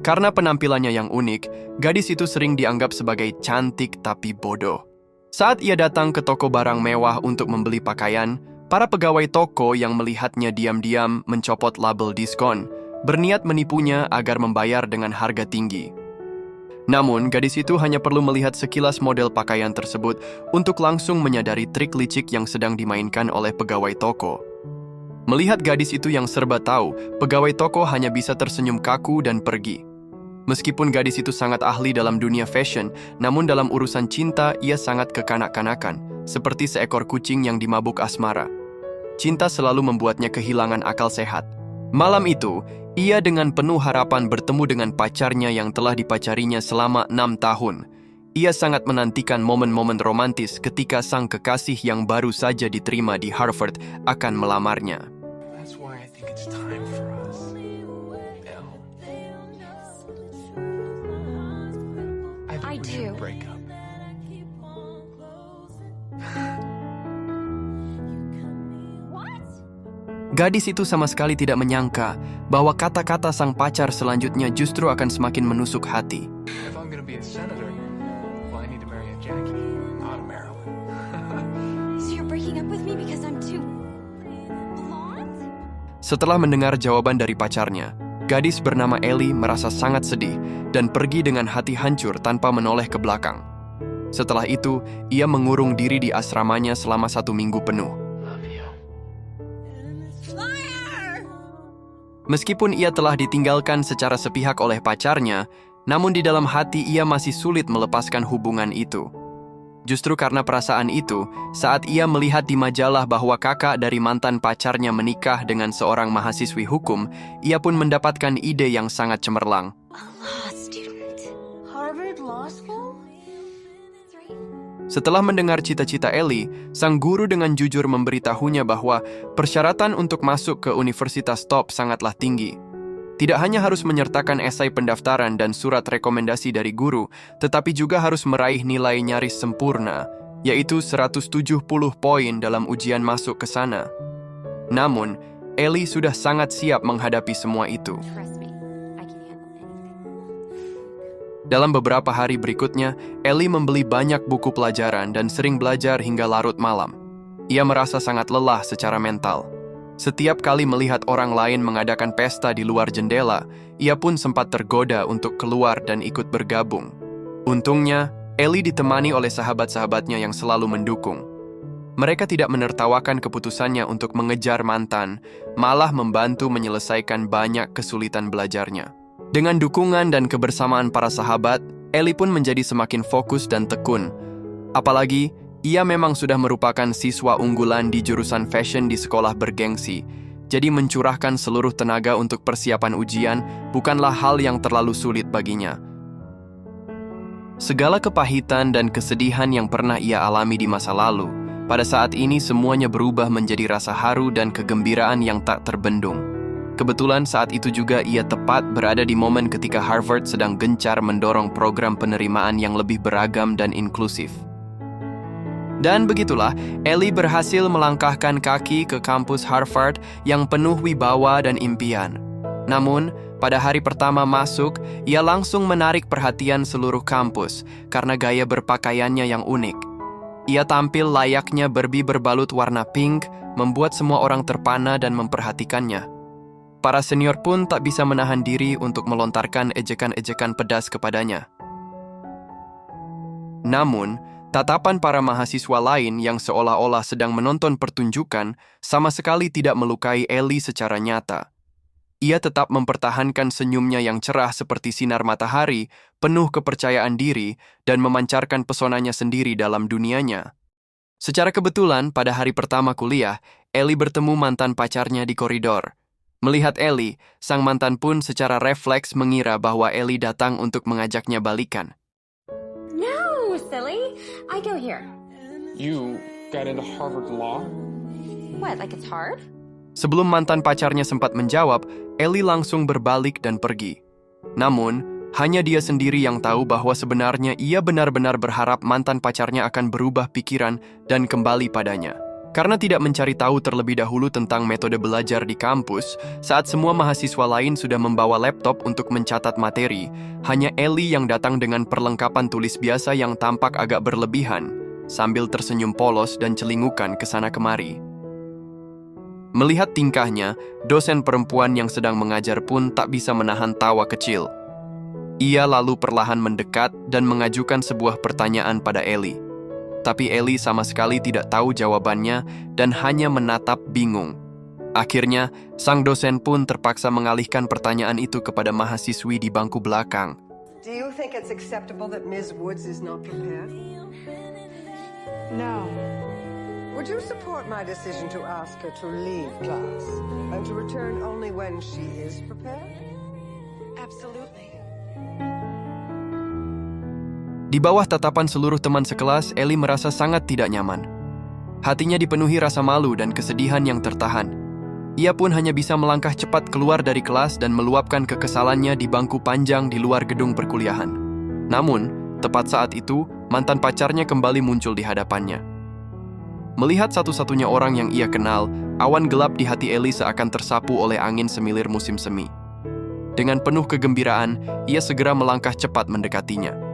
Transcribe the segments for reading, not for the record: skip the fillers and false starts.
Karena penampilannya yang unik, gadis itu sering dianggap sebagai cantik tapi bodoh. Saat ia datang ke toko barang mewah untuk membeli pakaian, para pegawai toko yang melihatnya diam-diam mencopot label diskon, berniat menipunya agar membayar dengan harga tinggi. Namun, gadis itu hanya perlu melihat sekilas model pakaian tersebut untuk langsung menyadari trik licik yang sedang dimainkan oleh pegawai toko. Melihat gadis itu yang serba tahu, pegawai toko hanya bisa tersenyum kaku dan pergi. Meskipun gadis itu sangat ahli dalam dunia fashion, namun dalam urusan cinta ia sangat kekanak-kanakan, seperti seekor kucing yang dimabuk asmara. Cinta selalu membuatnya kehilangan akal sehat. Malam itu, ia dengan penuh harapan bertemu dengan pacarnya yang telah dipacarinya selama 6 tahun. Ia sangat menantikan momen-momen romantis ketika sang kekasih yang baru saja diterima di Harvard akan melamarnya. That's why I think it's time for us. Elle. I think we should do. break up. Gadis itu sama sekali tidak menyangka bahwa kata-kata sang pacar selanjutnya justru akan semakin menusuk hati. If I'm gonna be a senator, well, I need to marry a Jackie, not a Marilyn. So you're breaking up with me because I'm too blonde? Setelah mendengar jawaban dari pacarnya, gadis bernama Ellie merasa sangat sedih dan pergi dengan hati hancur tanpa menoleh ke belakang. Setelah itu, ia mengurung diri di asramanya selama 1 minggu penuh. Meskipun ia telah ditinggalkan secara sepihak oleh pacarnya, namun di dalam hati ia masih sulit melepaskan hubungan itu. Justru karena perasaan itu, saat ia melihat di majalah bahwa kakak dari mantan pacarnya menikah dengan seorang mahasiswi hukum, ia pun mendapatkan ide yang sangat cemerlang. A law student. Harvard Law School? Setelah mendengar cita-cita Ellie, sang guru dengan jujur memberitahunya bahwa persyaratan untuk masuk ke universitas top sangatlah tinggi. Tidak hanya harus menyertakan esai pendaftaran dan surat rekomendasi dari guru, tetapi juga harus meraih nilai nyaris sempurna, yaitu 170 poin dalam ujian masuk ke sana. Namun, Ellie sudah sangat siap menghadapi semua itu. Trust me, I can handle anything. Dalam beberapa hari berikutnya, Ellie membeli banyak buku pelajaran dan sering belajar hingga larut malam. Ia merasa sangat lelah secara mental. Setiap kali melihat orang lain mengadakan pesta di luar jendela, ia pun sempat tergoda untuk keluar dan ikut bergabung. Untungnya, Ellie ditemani oleh sahabat-sahabatnya yang selalu mendukung. Mereka tidak menertawakan keputusannya untuk mengejar mantan, malah membantu menyelesaikan banyak kesulitan belajarnya. Dengan dukungan dan kebersamaan para sahabat, Ellie pun menjadi semakin fokus dan tekun. Apalagi, ia memang sudah merupakan siswa unggulan di jurusan fashion di sekolah bergengsi, jadi mencurahkan seluruh tenaga untuk persiapan ujian bukanlah hal yang terlalu sulit baginya. Segala kepahitan dan kesedihan yang pernah ia alami di masa lalu, pada saat ini semuanya berubah menjadi rasa haru dan kegembiraan yang tak terbendung. Kebetulan saat itu juga ia tepat berada di momen ketika Harvard sedang gencar mendorong program penerimaan yang lebih beragam dan inklusif. Dan begitulah, Ellie berhasil melangkahkan kaki ke kampus Harvard yang penuh wibawa dan impian. Namun, pada hari pertama masuk, ia langsung menarik perhatian seluruh kampus karena gaya berpakaiannya yang unik. Ia tampil layaknya Barbie berbalut warna pink, membuat semua orang terpana dan memperhatikannya. Para senior pun tak bisa menahan diri untuk melontarkan ejekan-ejekan pedas kepadanya. Namun, tatapan para mahasiswa lain yang seolah-olah sedang menonton pertunjukan sama sekali tidak melukai Ellie secara nyata. Ia tetap mempertahankan senyumnya yang cerah seperti sinar matahari, penuh kepercayaan diri, dan memancarkan pesonanya sendiri dalam dunianya. Secara kebetulan, pada hari pertama kuliah, Ellie bertemu mantan pacarnya di koridor. Melihat Ellie, sang mantan pun secara refleks mengira bahwa Ellie datang untuk mengajaknya balikan. No, silly. I go here. You got into Harvard Law? What, like it's hard? Sebelum mantan pacarnya sempat menjawab, Ellie langsung berbalik dan pergi. Namun, hanya dia sendiri yang tahu bahwa sebenarnya ia benar-benar berharap mantan pacarnya akan berubah pikiran dan kembali padanya. Karena tidak mencari tahu terlebih dahulu tentang metode belajar di kampus, saat semua mahasiswa lain sudah membawa laptop untuk mencatat materi, hanya Ellie yang datang dengan perlengkapan tulis biasa yang tampak agak berlebihan, sambil tersenyum polos dan celingukan ke sana kemari. Melihat tingkahnya, dosen perempuan yang sedang mengajar pun tak bisa menahan tawa kecil. Ia lalu perlahan mendekat dan mengajukan sebuah pertanyaan pada Ellie. Tapi Ellie sama sekali tidak tahu jawabannya dan hanya menatap bingung. Akhirnya, sang dosen pun terpaksa mengalihkan pertanyaan itu kepada mahasiswi di bangku belakang. Do you think it's acceptable that Ms. Woods is not prepared? No. Would you support my decision to ask her to leave class and to return only when she is prepared? Absolutely. Di bawah tatapan seluruh teman sekelas, Ellie merasa sangat tidak nyaman. Hatinya dipenuhi rasa malu dan kesedihan yang tertahan. Ia pun hanya bisa melangkah cepat keluar dari kelas dan meluapkan kekesalannya di bangku panjang di luar gedung perkuliahan. Namun, tepat saat itu, mantan pacarnya kembali muncul di hadapannya. Melihat satu-satunya orang yang ia kenal, awan gelap di hati Ellie seakan tersapu oleh angin semilir musim semi. Dengan penuh kegembiraan, ia segera melangkah cepat mendekatinya.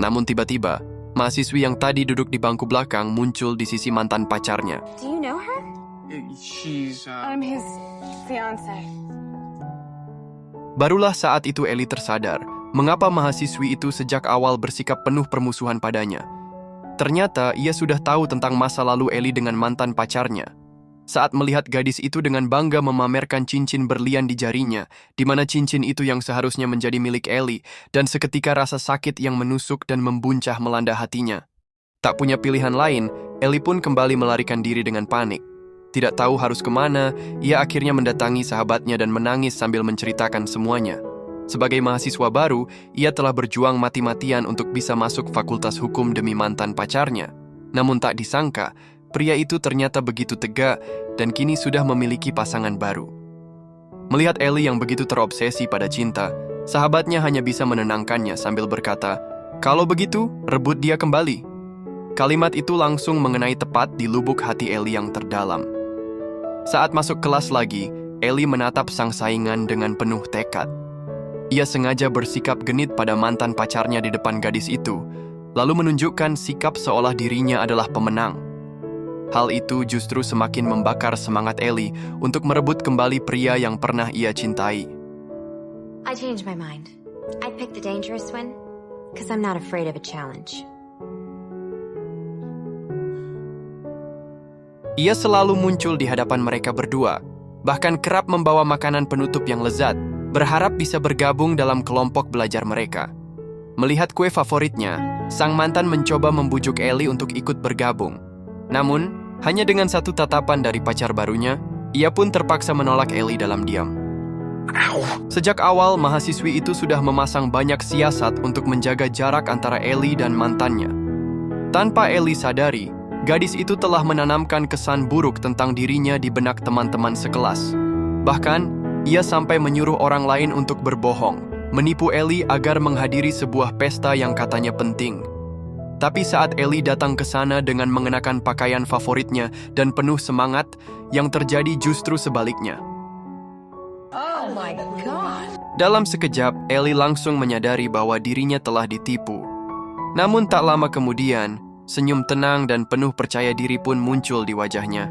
Namun tiba-tiba, mahasiswi yang tadi duduk di bangku belakang muncul di sisi mantan pacarnya. Do you know her? She's, I'm his fiance. Barulah saat itu Ellie tersadar, mengapa mahasiswi itu sejak awal bersikap penuh permusuhan padanya. Ternyata ia sudah tahu tentang masa lalu Ellie dengan mantan pacarnya. Saat melihat gadis itu dengan bangga memamerkan cincin berlian di jarinya, di mana cincin itu yang seharusnya menjadi milik Ellie, dan seketika rasa sakit yang menusuk dan membuncah melanda hatinya. Tak punya pilihan lain, Ellie pun kembali melarikan diri dengan panik. Tidak tahu harus kemana, ia akhirnya mendatangi sahabatnya dan menangis sambil menceritakan semuanya. Sebagai mahasiswa baru, ia telah berjuang mati-matian untuk bisa masuk fakultas hukum demi mantan pacarnya. Namun tak disangka, pria itu ternyata begitu tegak dan kini sudah memiliki pasangan baru. Melihat Ellie yang begitu terobsesi pada cinta, sahabatnya hanya bisa menenangkannya sambil berkata, "Kalau begitu, rebut dia kembali." Kalimat itu langsung mengenai tepat di lubuk hati Ellie yang terdalam. Saat masuk kelas lagi, Ellie menatap sang saingan dengan penuh tekad. Ia sengaja bersikap genit pada mantan pacarnya di depan gadis itu, lalu menunjukkan sikap seolah dirinya adalah pemenang. Hal itu justru semakin membakar semangat Ellie untuk merebut kembali pria yang pernah ia cintai. I changed my mind. I picked the dangerous one because I'm not afraid of a challenge. Ia selalu muncul di hadapan mereka berdua, bahkan kerap membawa makanan penutup yang lezat, berharap bisa bergabung dalam kelompok belajar mereka. Melihat kue favoritnya, sang mantan mencoba membujuk Ellie untuk ikut bergabung. Namun, hanya dengan satu tatapan dari pacar barunya, ia pun terpaksa menolak Ellie dalam diam. Sejak awal, mahasiswi itu sudah memasang banyak siasat untuk menjaga jarak antara Ellie dan mantannya. Tanpa Ellie sadari, gadis itu telah menanamkan kesan buruk tentang dirinya di benak teman-teman sekelas. Bahkan, ia sampai menyuruh orang lain untuk berbohong, menipu Ellie agar menghadiri sebuah pesta yang katanya penting. Tapi saat Ellie datang ke sana dengan mengenakan pakaian favoritnya dan penuh semangat, yang terjadi justru sebaliknya. Oh my God. Dalam sekejap, Ellie langsung menyadari bahwa dirinya telah ditipu. Namun tak lama kemudian, senyum tenang dan penuh percaya diri pun muncul di wajahnya.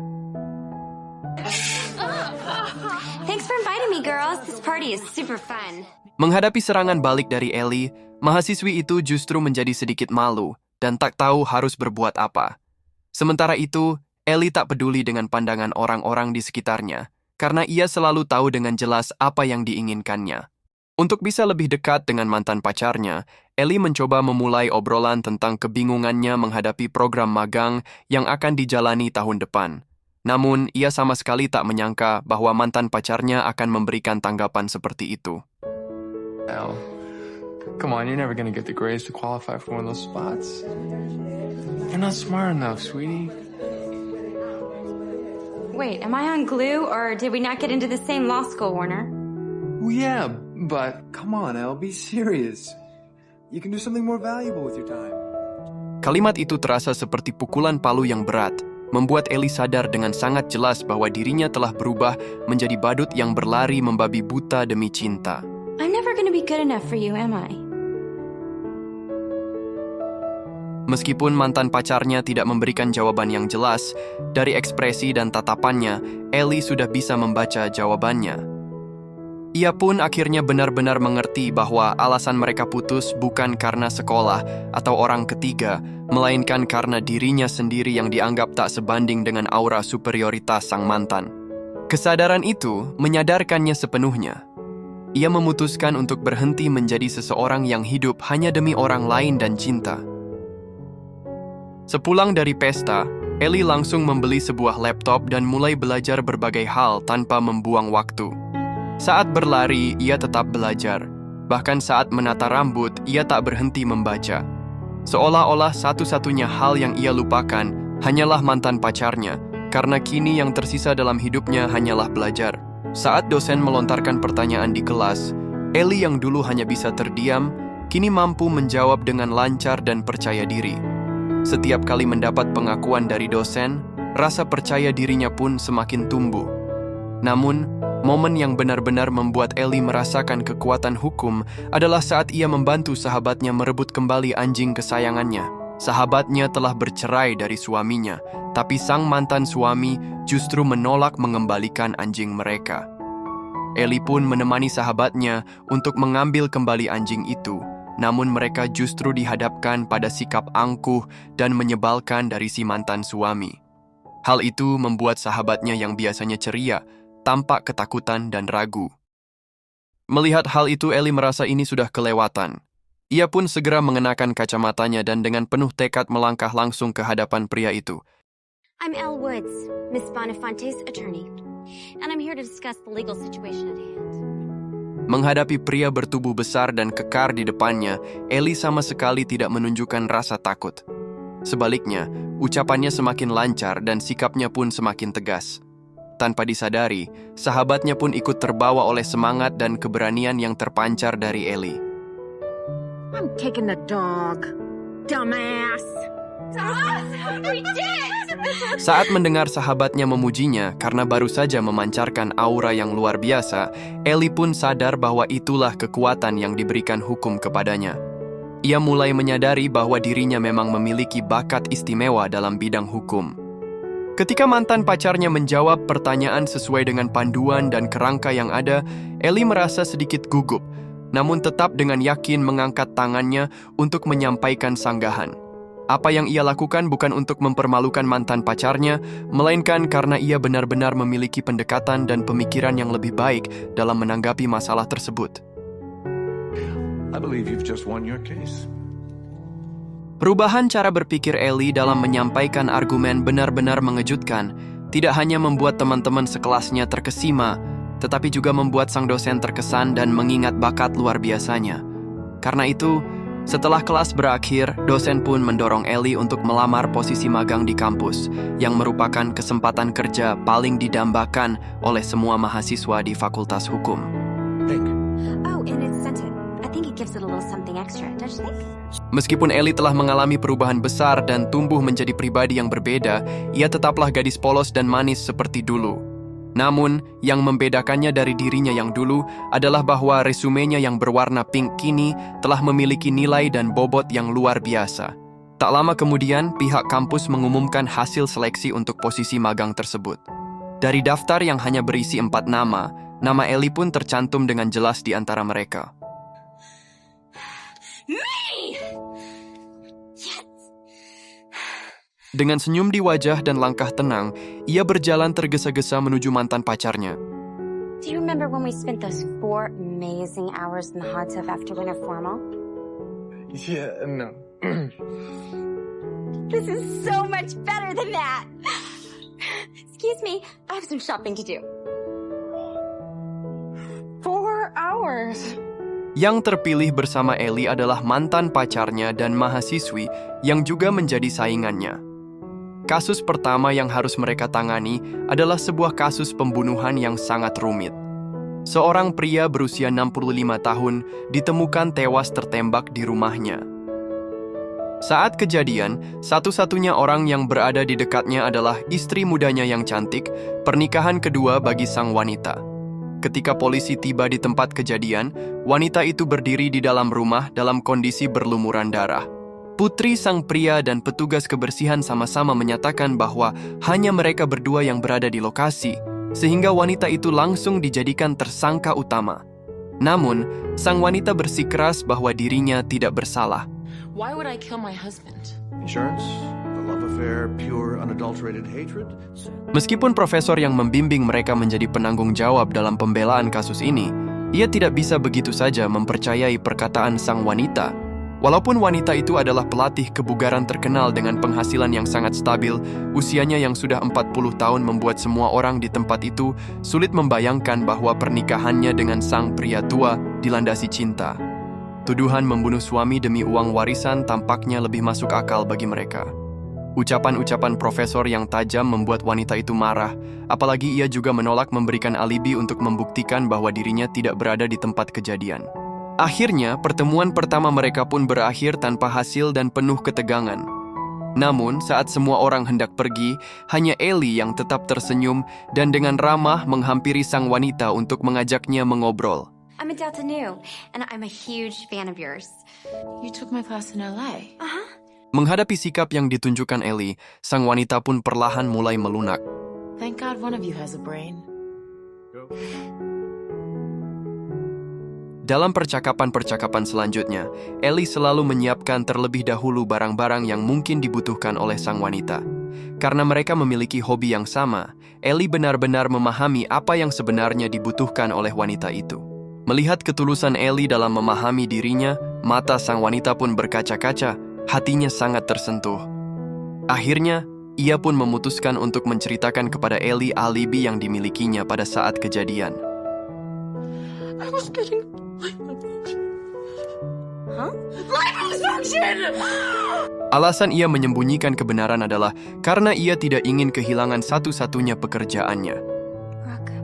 Thanks for inviting me, girls. This party is super fun. Menghadapi serangan balik dari Ellie, mahasiswi itu justru menjadi sedikit malu dan tak tahu harus berbuat apa. Sementara itu, Ellie tak peduli dengan pandangan orang-orang di sekitarnya, karena ia selalu tahu dengan jelas apa yang diinginkannya. Untuk bisa lebih dekat dengan mantan pacarnya, Ellie mencoba memulai obrolan tentang kebingungannya menghadapi program magang yang akan dijalani tahun depan. Namun, ia sama sekali tak menyangka bahwa mantan pacarnya akan memberikan tanggapan seperti itu. Well, come on, you're never gonna get the grades to qualify for one of those spots. You're not smart enough, sweetie. Wait, am I on glue or did we not get into the same law school, Warner? Well, yeah, but come on, Elle, be serious. You can do something more valuable with your time. Kalimat itu terasa seperti pukulan palu yang berat, membuat Ellie sadar dengan sangat jelas bahwa dirinya telah berubah menjadi badut yang berlari membabi buta demi cinta. I'm never gonna be good enough for you, am I? Meskipun mantan pacarnya tidak memberikan jawaban yang jelas, dari ekspresi dan tatapannya, Ellie sudah bisa membaca jawabannya. Ia pun akhirnya benar-benar mengerti bahwa alasan mereka putus bukan karena sekolah atau orang ketiga, melainkan karena dirinya sendiri yang dianggap tak sebanding dengan aura superioritas sang mantan. Kesadaran itu menyadarkannya sepenuhnya. Ia memutuskan untuk berhenti menjadi seseorang yang hidup hanya demi orang lain dan cinta. Sepulang dari pesta, Ellie langsung membeli sebuah laptop dan mulai belajar berbagai hal tanpa membuang waktu. Saat berlari, ia tetap belajar. Bahkan saat menata rambut, ia tak berhenti membaca. Seolah-olah satu-satunya hal yang ia lupakan hanyalah mantan pacarnya, karena kini yang tersisa dalam hidupnya hanyalah belajar. Saat dosen melontarkan pertanyaan di kelas, Ellie yang dulu hanya bisa terdiam, kini mampu menjawab dengan lancar dan percaya diri. Setiap kali mendapat pengakuan dari dosen, rasa percaya dirinya pun semakin tumbuh. Namun, momen yang benar-benar membuat Ellie merasakan kekuatan hukum adalah saat ia membantu sahabatnya merebut kembali anjing kesayangannya. Sahabatnya telah bercerai dari suaminya, tapi sang mantan suami justru menolak mengembalikan anjing mereka. Ellie pun menemani sahabatnya untuk mengambil kembali anjing itu. Namun mereka justru dihadapkan pada sikap angkuh dan menyebalkan dari si mantan suami. Hal itu membuat sahabatnya yang biasanya ceria, tampak ketakutan dan ragu. Melihat hal itu, Ellie merasa ini sudah kelewatan. Ia pun segera mengenakan kacamatanya dan dengan penuh tekad melangkah langsung ke hadapan pria itu. I'm Elle Woods, Miss Bonafonte's attorney, and I'm here to discuss the legal situation at hand. Menghadapi pria bertubuh besar dan kekar di depannya, Ellie sama sekali tidak menunjukkan rasa takut. Sebaliknya, ucapannya semakin lancar dan sikapnya pun semakin tegas. Tanpa disadari, sahabatnya pun ikut terbawa oleh semangat dan keberanian yang terpancar dari Ellie. I'm taking the dog. Dumbass. We did it! Saat mendengar sahabatnya memujinya karena baru saja memancarkan aura yang luar biasa, Ellie pun sadar bahwa itulah kekuatan yang diberikan hukum kepadanya. Ia mulai menyadari bahwa dirinya memang memiliki bakat istimewa dalam bidang hukum. Ketika mantan pacarnya menjawab pertanyaan sesuai dengan panduan dan kerangka yang ada, Ellie merasa sedikit gugup, namun tetap dengan yakin mengangkat tangannya untuk menyampaikan sanggahan. Apa yang ia lakukan bukan untuk mempermalukan mantan pacarnya, melainkan karena ia benar-benar memiliki pendekatan dan pemikiran yang lebih baik dalam menanggapi masalah tersebut. I believe you've just won your case. Perubahan cara berpikir Ellie dalam menyampaikan argumen benar-benar mengejutkan, tidak hanya membuat teman-teman sekelasnya terkesima, tetapi juga membuat sang dosen terkesan dan mengingat bakat luar biasanya. Karena itu, setelah kelas berakhir, dosen pun mendorong Ellie untuk melamar posisi magang di kampus, yang merupakan kesempatan kerja paling didambakan oleh semua mahasiswa di Fakultas Hukum. Oh, and it's scented. I think it gives it a little something extra, don't you think? Meskipun Ellie telah mengalami perubahan besar dan tumbuh menjadi pribadi yang berbeda, ia tetaplah gadis polos dan manis seperti dulu. Namun, yang membedakannya dari dirinya yang dulu adalah bahwa resumenya yang berwarna pink kini telah memiliki nilai dan bobot yang luar biasa. Tak lama kemudian, pihak kampus mengumumkan hasil seleksi untuk posisi magang tersebut. Dari daftar yang hanya berisi 4 nama Ellie pun tercantum dengan jelas di antara mereka. Dengan senyum di wajah dan langkah tenang, ia berjalan tergesa-gesa menuju mantan pacarnya. Do you remember when we spent those 4 amazing hours in the hot tub after winter formal? Yeah, no. This is so much better than that! Excuse me, I have some shopping to do. 4 hours. Yang terpilih bersama Ellie adalah mantan pacarnya dan mahasiswi yang juga menjadi saingannya. Kasus pertama yang harus mereka tangani adalah sebuah kasus pembunuhan yang sangat rumit. Seorang pria berusia 65 tahun ditemukan tewas tertembak di rumahnya. Saat kejadian, satu-satunya orang yang berada di dekatnya adalah istri mudanya yang cantik, pernikahan kedua bagi sang wanita. Ketika polisi tiba di tempat kejadian, wanita itu berdiri di dalam rumah dalam kondisi berlumuran darah. Putri sang pria dan petugas kebersihan sama-sama menyatakan bahwa hanya mereka berdua yang berada di lokasi, sehingga wanita itu langsung dijadikan tersangka utama. Namun, sang wanita bersikeras bahwa dirinya tidak bersalah. Why would I kill my husband? Insurance? A love affair, pure, unadulterated hatred? Meskipun profesor yang membimbing mereka menjadi penanggung jawab dalam pembelaan kasus ini, ia tidak bisa begitu saja mempercayai perkataan sang wanita. Walaupun wanita itu adalah pelatih kebugaran terkenal dengan penghasilan yang sangat stabil, usianya yang sudah 40 tahun membuat semua orang di tempat itu sulit membayangkan bahwa pernikahannya dengan sang pria tua dilandasi cinta. Tuduhan membunuh suami demi uang warisan tampaknya lebih masuk akal bagi mereka. Ucapan-ucapan profesor yang tajam membuat wanita itu marah, apalagi ia juga menolak memberikan alibi untuk membuktikan bahwa dirinya tidak berada di tempat kejadian. Akhirnya, pertemuan pertama mereka pun berakhir tanpa hasil dan penuh ketegangan. Namun, saat semua orang hendak pergi, hanya Ellie yang tetap tersenyum dan dengan ramah menghampiri sang wanita untuk mengajaknya mengobrol. I'm a Delta Nu, and I'm a huge fan of yours. You took my class in LA. Menghadapi sikap yang ditunjukkan Ellie, sang wanita pun perlahan mulai melunak. Thank God one of you has a brain. Dalam percakapan-percakapan selanjutnya, Ellie selalu menyiapkan terlebih dahulu barang-barang yang mungkin dibutuhkan oleh sang wanita. Karena mereka memiliki hobi yang sama, Ellie benar-benar memahami apa yang sebenarnya dibutuhkan oleh wanita itu. Melihat ketulusan Ellie dalam memahami dirinya, mata sang wanita pun berkaca-kaca, hatinya sangat tersentuh. Akhirnya, ia pun memutuskan untuk menceritakan kepada Ellie alibi yang dimilikinya pada saat kejadian. I was getting Huh? liposuction! Alasan ia menyembunyikan kebenaran adalah karena ia tidak ingin kehilangan satu-satunya pekerjaannya. Brooke,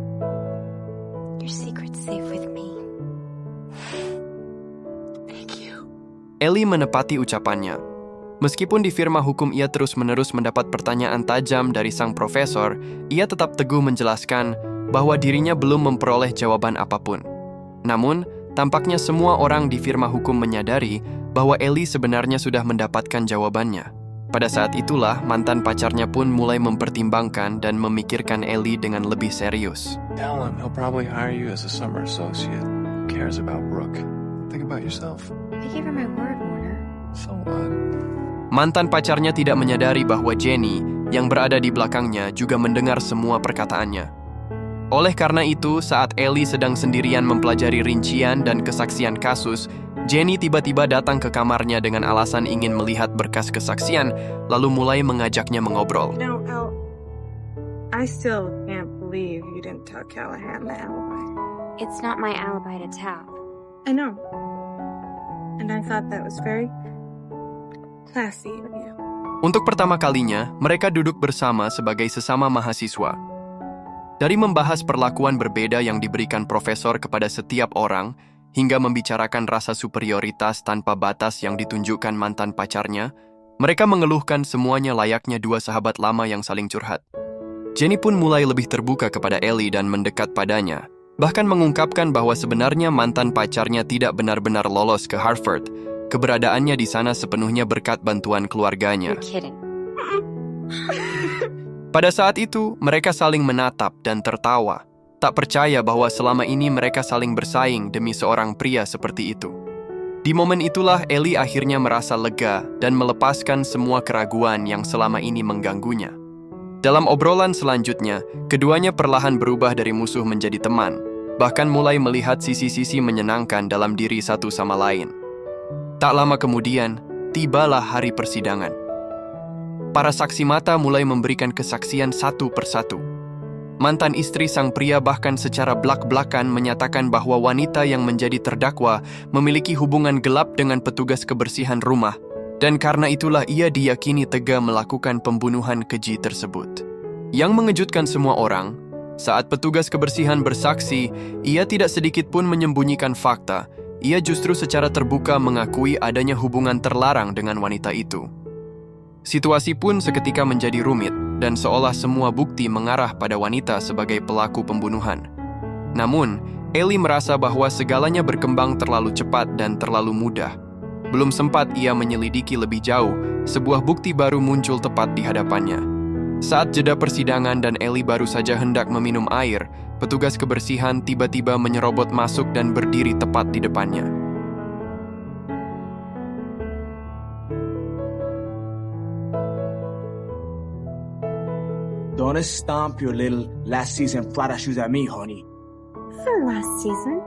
your secret's safe with me. Thank you. Ellie menepati ucapannya. Meskipun di firma hukum ia terus-menerus mendapat pertanyaan tajam dari sang profesor, ia tetap teguh menjelaskan bahwa dirinya belum memperoleh jawaban apapun. Namun, tampaknya semua orang di firma hukum menyadari bahwa Ellie sebenarnya sudah mendapatkan jawabannya. Pada saat itulah, mantan pacarnya pun mulai mempertimbangkan dan memikirkan Ellie dengan lebih serius. Tell him he'll probably hire you as a summer associate. Who cares about Brooke? Think about yourself. I gave her my word, Warner. So what? Mantan pacarnya tidak menyadari bahwa Jenny, yang berada di belakangnya, juga mendengar semua perkataannya. Oleh karena itu, saat Ellie sedang sendirian mempelajari rincian dan kesaksian kasus, Jenny tiba-tiba datang ke kamarnya dengan alasan ingin melihat berkas kesaksian, lalu mulai mengajaknya mengobrol. No, Elle, I still can't believe you didn't tell Callahan the alibi. It's not my alibi to tell. I know. And I thought that was very classy of you. Untuk pertama kalinya, mereka duduk bersama sebagai sesama mahasiswa. Dari membahas perlakuan berbeda yang diberikan profesor kepada setiap orang, hingga membicarakan rasa superioritas tanpa batas yang ditunjukkan mantan pacarnya, mereka mengeluhkan semuanya layaknya dua sahabat lama yang saling curhat. Jenny pun mulai lebih terbuka kepada Ellie dan mendekat padanya, bahkan mengungkapkan bahwa sebenarnya mantan pacarnya tidak benar-benar lolos ke Harvard. Keberadaannya di sana sepenuhnya berkat bantuan keluarganya. You're kidding. Pada saat itu, mereka saling menatap dan tertawa, tak percaya bahwa selama ini mereka saling bersaing demi seorang pria seperti itu. Di momen itulah Ellie akhirnya merasa lega dan melepaskan semua keraguan yang selama ini mengganggunya. Dalam obrolan selanjutnya, keduanya perlahan berubah dari musuh menjadi teman, bahkan mulai melihat sisi-sisi menyenangkan dalam diri satu sama lain. Tak lama kemudian, tibalah hari persidangan. Para saksi mata mulai memberikan kesaksian satu persatu. Mantan istri sang pria bahkan secara blak-blakan menyatakan bahwa wanita yang menjadi terdakwa memiliki hubungan gelap dengan petugas kebersihan rumah, dan karena itulah ia diyakini tega melakukan pembunuhan keji tersebut. Yang mengejutkan semua orang, saat petugas kebersihan bersaksi, ia tidak sedikit pun menyembunyikan fakta ia justru secara terbuka mengakui adanya hubungan terlarang dengan wanita itu. Situasi pun seketika menjadi rumit dan seolah semua bukti mengarah pada wanita sebagai pelaku pembunuhan. Namun, Ellie merasa bahwa segalanya berkembang terlalu cepat dan terlalu mudah. Belum sempat ia menyelidiki lebih jauh, sebuah bukti baru muncul tepat di hadapannya. Saat jeda persidangan dan Ellie baru saja hendak meminum air, petugas kebersihan tiba-tiba menyerobot masuk dan berdiri tepat di depannya. Don't stomp your little last season Prada shoes at me, honey. For last season.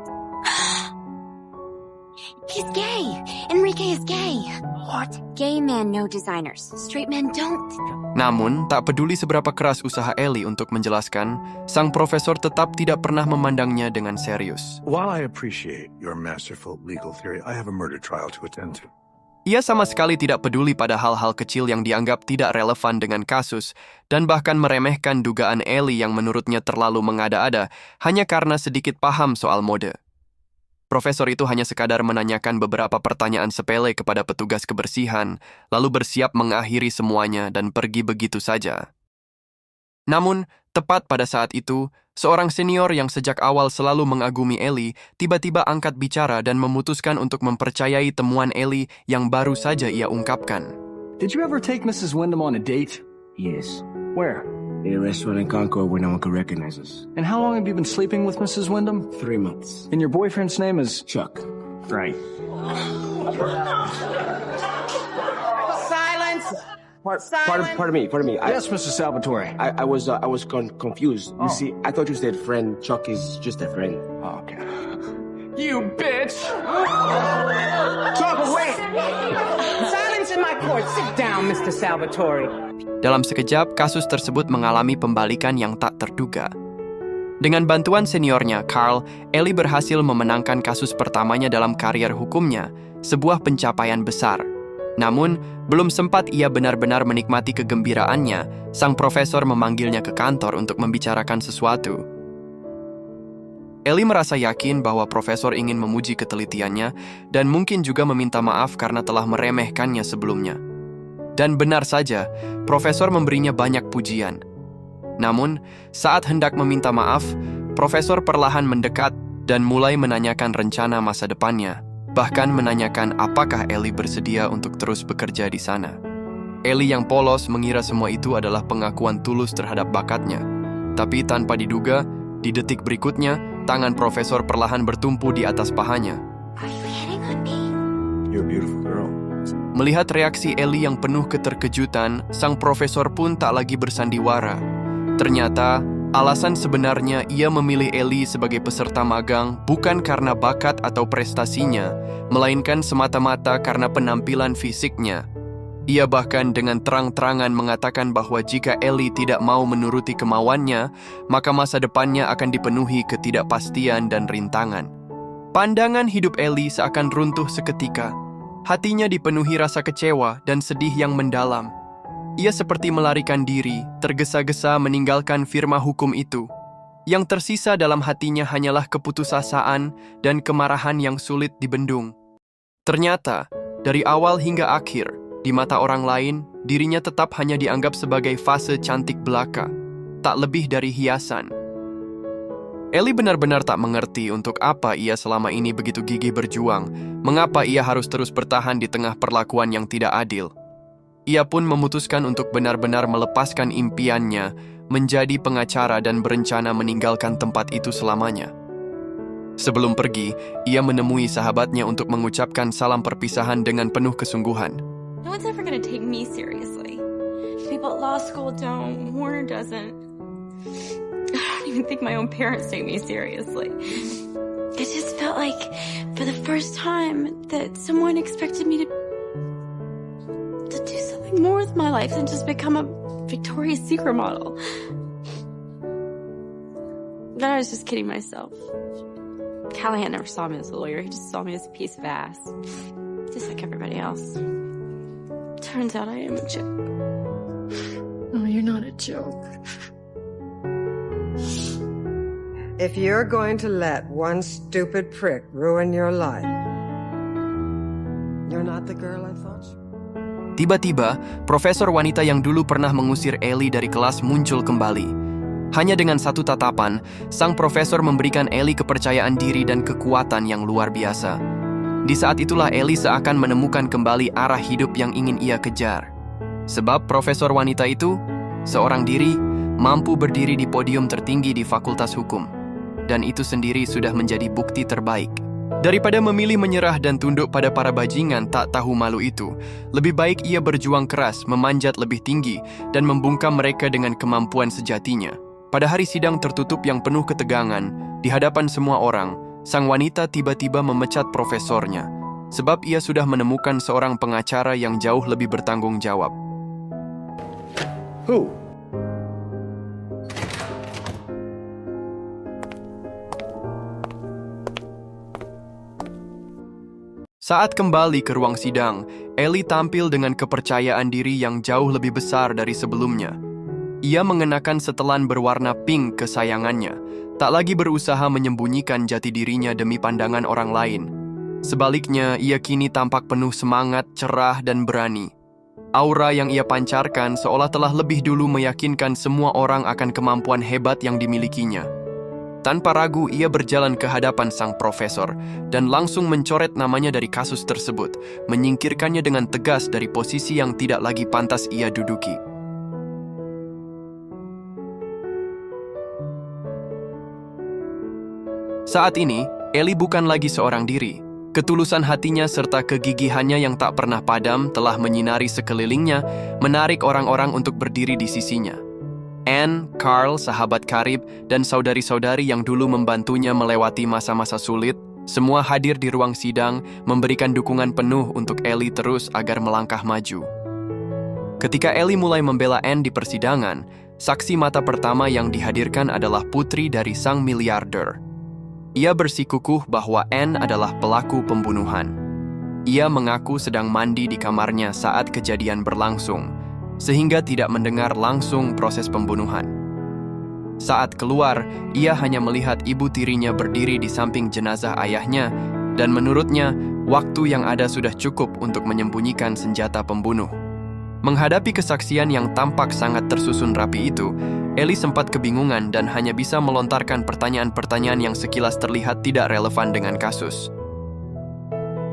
He's gay. Enrique is gay. What? Gay men know designers. Straight men don't. Namun, tak peduli seberapa keras usaha Ellie untuk menjelaskan, sang profesor tetap tidak pernah memandangnya dengan serius. While I appreciate your masterful legal theory, I have a murder trial to attend to. Ia sama sekali tidak peduli pada hal-hal kecil yang dianggap tidak relevan dengan kasus, dan bahkan meremehkan dugaan Ellie yang menurutnya terlalu mengada-ada hanya karena sedikit paham soal mode. Profesor itu hanya sekadar menanyakan beberapa pertanyaan sepele kepada petugas kebersihan, lalu bersiap mengakhiri semuanya dan pergi begitu saja. Namun, tepat pada saat itu, seorang senior yang sejak awal selalu mengagumi Ellie tiba-tiba angkat bicara dan memutuskan untuk mempercayai temuan Ellie yang baru saja ia ungkapkan. Did you ever take Mrs. Wyndham on a date? Yes. Where? In a restaurant in Concord where no one could recognize us. And how long have you been sleeping with Mrs. Wyndham? 3 months. And your boyfriend's name is? Chuck. Right. Silence! Pardon me. Yes, Mr. Salvatore. I was confused. You see, I thought you said friend. Chuck is just a friend. Oh, okay. You bitch! Talk away! Silence in my court. Sit down, Mr. Salvatore. Dalam sekejap, kasus tersebut mengalami pembalikan yang tak terduga. Dengan bantuan seniornya, Carl, Ellie berhasil memenangkan kasus pertamanya dalam karier hukumnya, sebuah pencapaian besar. Namun, belum sempat ia benar-benar menikmati kegembiraannya, sang profesor memanggilnya ke kantor untuk membicarakan sesuatu. Ellie merasa yakin bahwa profesor ingin memuji ketelitiannya dan mungkin juga meminta maaf karena telah meremehkannya sebelumnya. Dan benar saja, profesor memberinya banyak pujian. Namun, saat hendak meminta maaf, profesor perlahan mendekat dan mulai menanyakan rencana masa depannya, bahkan menanyakan apakah Ellie bersedia untuk terus bekerja di sana. Ellie yang polos mengira semua itu adalah pengakuan tulus terhadap bakatnya. Tapi tanpa diduga, di detik berikutnya, tangan profesor perlahan bertumpu di atas pahanya. Are you hitting on me? You're a beautiful girl. Melihat reaksi Ellie yang penuh keterkejutan, sang profesor pun tak lagi bersandiwara. Ternyata, alasan sebenarnya ia memilih Ellie sebagai peserta magang bukan karena bakat atau prestasinya, melainkan semata-mata karena penampilan fisiknya. Ia bahkan dengan terang-terangan mengatakan bahwa jika Ellie tidak mau menuruti kemauannya, maka masa depannya akan dipenuhi ketidakpastian dan rintangan. Pandangan hidup Ellie seakan runtuh seketika. Hatinya dipenuhi rasa kecewa dan sedih yang mendalam. Ia seperti melarikan diri, tergesa-gesa meninggalkan firma hukum itu. Yang tersisa dalam hatinya hanyalah keputusasaan dan kemarahan yang sulit dibendung. Ternyata, dari awal hingga akhir, di mata orang lain, dirinya tetap hanya dianggap sebagai fase cantik belaka, tak lebih dari hiasan. Ellie benar-benar tak mengerti untuk apa ia selama ini begitu gigih berjuang, mengapa ia harus terus bertahan di tengah perlakuan yang tidak adil. Ia pun memutuskan untuk benar-benar melepaskan impiannya, menjadi pengacara dan berencana meninggalkan tempat itu selamanya. Sebelum pergi, ia menemui sahabatnya untuk mengucapkan salam perpisahan dengan penuh kesungguhan. No one's ever gonna take me seriously. People at law school don't, Warner doesn't. I don't even think my own parents take me seriously. It just felt like, for the first time, that someone expected me to do something more with my life than just become a Victoria's Secret model. But I was just kidding myself. Callahan never saw me as a lawyer. He just saw me as a piece of ass. Just like everybody else. Turns out I am a joke. No, you're not a joke. If you're going to let one stupid prick ruin your life, the girl I thought? Tiba-tiba, profesor wanita yang dulu pernah mengusir Ellie dari kelas muncul kembali. Hanya dengan satu tatapan, sang profesor memberikan Ellie kepercayaan diri dan kekuatan yang luar biasa. Di saat itulah Ellie seakan menemukan kembali arah hidup yang ingin ia kejar. Sebab profesor wanita itu, seorang diri, mampu berdiri di podium tertinggi di Fakultas Hukum. Dan itu sendiri sudah menjadi bukti terbaik. Daripada memilih menyerah dan tunduk pada para bajingan tak tahu malu itu, lebih baik ia berjuang keras, memanjat lebih tinggi, dan membungkam mereka dengan kemampuan sejatinya. Pada hari sidang tertutup yang penuh ketegangan, di hadapan semua orang, sang wanita tiba-tiba memecat profesornya, sebab ia sudah menemukan seorang pengacara yang jauh lebih bertanggung jawab. Who? Saat kembali ke ruang sidang, Ellie tampil dengan kepercayaan diri yang jauh lebih besar dari sebelumnya. Ia mengenakan setelan berwarna pink kesayangannya, tak lagi berusaha menyembunyikan jati dirinya demi pandangan orang lain. Sebaliknya, ia kini tampak penuh semangat, cerah, dan berani. Aura yang ia pancarkan seolah telah lebih dulu meyakinkan semua orang akan kemampuan hebat yang dimilikinya. Tanpa ragu, ia berjalan ke hadapan sang profesor dan langsung mencoret namanya dari kasus tersebut, menyingkirkannya dengan tegas dari posisi yang tidak lagi pantas ia duduki. Saat ini, Ellie bukan lagi seorang diri. Ketulusan hatinya serta kegigihannya yang tak pernah padam telah menyinari sekelilingnya, menarik orang-orang untuk berdiri di sisinya. Anne, Carl, sahabat karib, dan saudari-saudari yang dulu membantunya melewati masa-masa sulit, semua hadir di ruang sidang, memberikan dukungan penuh untuk Ellie terus agar melangkah maju. Ketika Ellie mulai membela Anne di persidangan, saksi mata pertama yang dihadirkan adalah putri dari sang miliarder. Ia bersikukuh bahwa Anne adalah pelaku pembunuhan. Ia mengaku sedang mandi di kamarnya saat kejadian berlangsung, sehingga tidak mendengar langsung proses pembunuhan. Saat keluar, ia hanya melihat ibu tirinya berdiri di samping jenazah ayahnya, dan menurutnya, waktu yang ada sudah cukup untuk menyembunyikan senjata pembunuh. Menghadapi kesaksian yang tampak sangat tersusun rapi itu, Ellie sempat kebingungan dan hanya bisa melontarkan pertanyaan-pertanyaan yang sekilas terlihat tidak relevan dengan kasus.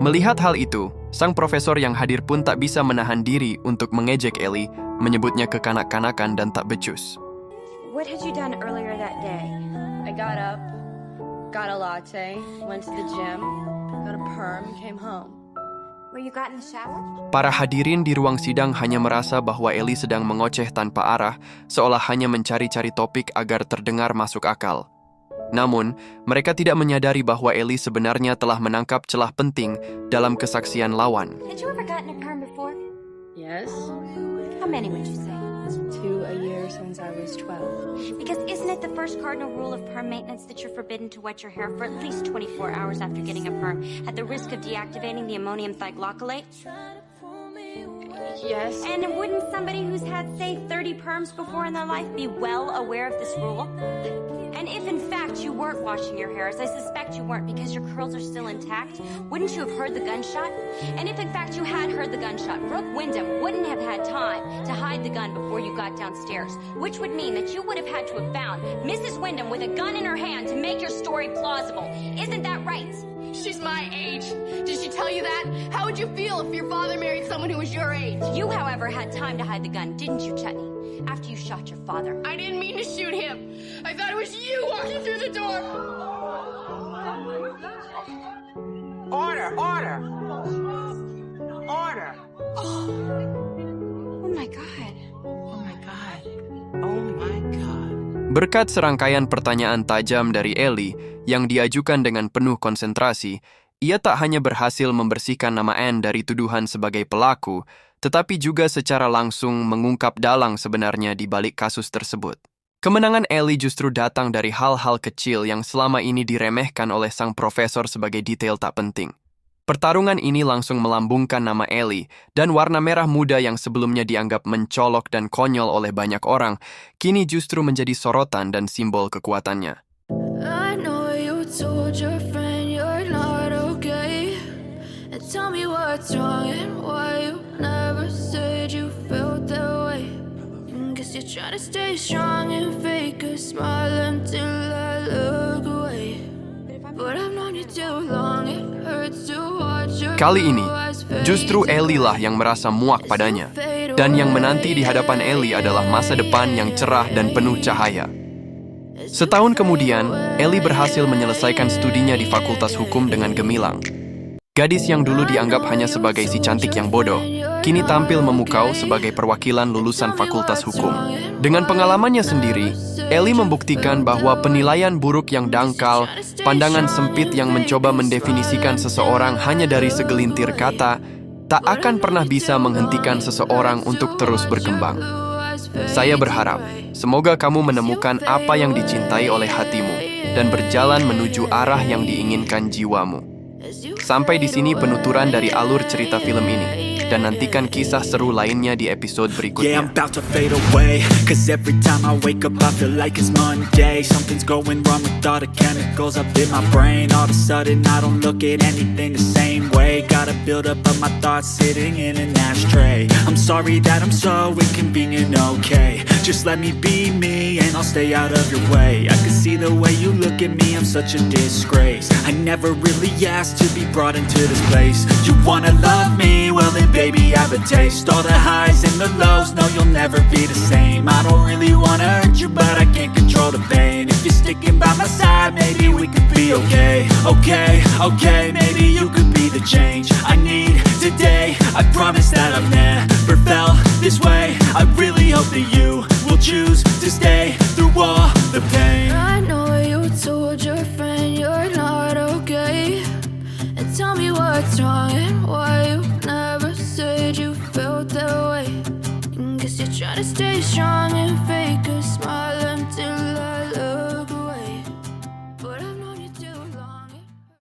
Melihat hal itu, sang profesor yang hadir pun tak bisa menahan diri untuk mengejek Ellie, menyebutnya kekanak-kanakan dan tak becus. What had you done earlier that day? I got up, got a latte, went to the gym, got a perm, came home. Where you got in the shower? Para hadirin di ruang sidang hanya merasa bahwa Ellie sedang mengoceh tanpa arah, seolah hanya mencari-cari topik agar terdengar masuk akal. Namun, mereka tidak menyadari bahwa Ellie sebenarnya telah menangkap celah penting dalam kesaksian lawan. Had you ever gotten a perm before? Yes. How many would you say? 2 a year since I was 12. Because isn't it the first cardinal rule of perm maintenance that you're forbidden to wet your hair for at least 24 hours after getting a perm, at the risk of deactivating the ammonium thioglycolate? Yes. And wouldn't somebody who's had, say, 30 perms before in their life be well aware of this rule? And if in fact you weren't washing your hair, as I suspect you weren't because your curls are still intact, wouldn't you have heard the gunshot? And if in fact you had heard the gunshot, Brooke Wyndham wouldn't have had time to hide the gun before you got downstairs, which would mean that you would have had to have found Mrs. Wyndham with a gun in her hand to make your story plausible. Isn't that right? She's my age. Did she tell you that? How would you feel if your father married someone who was your age? You, however, had time to hide the gun, didn't you, Chutney? After you shot your father. I didn't mean to shoot him. I thought it was you walking through the door. Order, order. Order. Oh my God. Oh my God. Oh my God. Berkat serangkaian pertanyaan tajam dari Ellie yang diajukan dengan penuh konsentrasi, ia tak hanya berhasil membersihkan nama Anne dari tuduhan sebagai pelaku, tetapi juga secara langsung mengungkap dalang sebenarnya di balik kasus tersebut. Kemenangan Ellie justru datang dari hal-hal kecil yang selama ini diremehkan oleh sang profesor sebagai detail tak penting. Pertarungan ini langsung melambungkan nama Ellie, dan warna merah muda yang sebelumnya dianggap mencolok dan konyol oleh banyak orang, kini justru menjadi sorotan dan simbol kekuatannya. I know you told your friend you're not okay, and Tell me what's wrong and why you never said you felt that way. Guess you're trying to stay strong and fake a smile until I look away. But I've known you too long, it hurts to watch your Kali ini, justru Ellie lah yang merasa muak padanya. Dan yang menanti di hadapan Ellie adalah masa depan yang cerah dan penuh cahaya. Setahun kemudian, Ellie berhasil menyelesaikan studinya di Fakultas Hukum dengan gemilang. Gadis yang dulu dianggap hanya sebagai si cantik yang bodoh, kini tampil memukau sebagai perwakilan lulusan Fakultas Hukum. Dengan pengalamannya sendiri, Ellie membuktikan bahwa penilaian buruk yang dangkal, pandangan sempit yang mencoba mendefinisikan seseorang hanya dari segelintir kata, tak akan pernah bisa menghentikan seseorang untuk terus berkembang. Saya berharap, semoga kamu menemukan apa yang dicintai oleh hatimu dan berjalan menuju arah yang diinginkan jiwamu. Sampai di sini penuturan dari alur cerita film ini. Dan nantikan kisah seru lainnya di episode berikutnya. Yeah, I'm about to fade away, cause every time I wake up I feel like it's Monday. Something's going wrong with all the chemicals up in my brain. All of a sudden I don't look at anything the same way. Gotta build up of my thoughts sitting in an ashtray. I'm sorry that I'm so inconvenient, okay. Just let me be me and I'll stay out of your way. I can see the way you look at me, I'm such a disgrace. I never really asked to be brought into this place. You wanna love me? Well then baby, I have a taste. All the highs and the lows, no, you'll never be the same. I don't really wanna hurt you, but I can't control the pain. If you're sticking by my side, maybe we could be okay. Okay, maybe you could be the change I need today. I promise that I've never felt this way. I really hope that you will choose to stay through all the pain. I know you told your friend you're not okay. And tell me what's wrong and why you never said you felt that way. Guess you're trying to stay strong